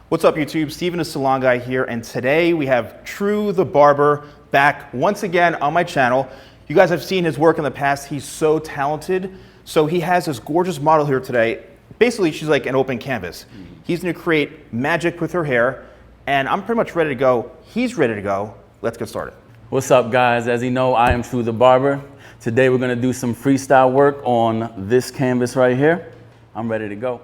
What's up YouTube? Steven the Salon Guy here, and today we have True The Barber back once again on my channel. You guys have seen his work in the past. He's so talented. So he has this gorgeous model here today. Basically, she's like an open canvas. He's gonna create magic with her hair, and I'm pretty much ready to go. He's ready to go. Let's get started. What's up, guys? As you know, I am True The Barber. Today we're gonna do some freestyle work on this canvas right here. I'm ready to go.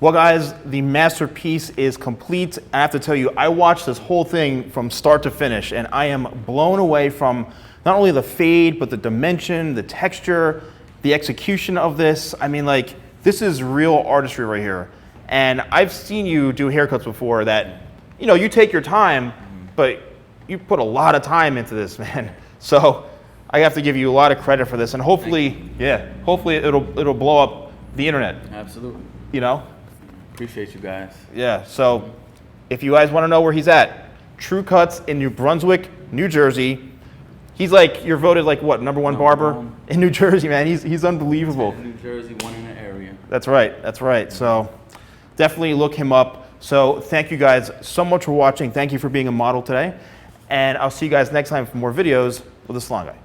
Well, guys, the masterpiece is complete. I have to tell you, I watched this whole thing from start to finish, and I am blown away from not only the fade, but the dimension, the texture, the execution of this. I mean, like, this is real artistry right here. And I've seen you do haircuts before that, you know, you take your time, but you put a lot of time into this, man. So I have to give you a lot of credit for this, and hopefully, hopefully it'll blow up the internet. Absolutely. You know? Appreciate you guys. Yeah, so if you guys want to know where he's at, True Cuts in New Brunswick, New Jersey. He's like, you're voted like what, number one barber in New Jersey, man. He's unbelievable. New Jersey, one in the area. That's right, that's right. So definitely look him up. So thank you guys so much for watching. Thank you for being a model today. And I'll see you guys next time for more videos with the Salon Guy.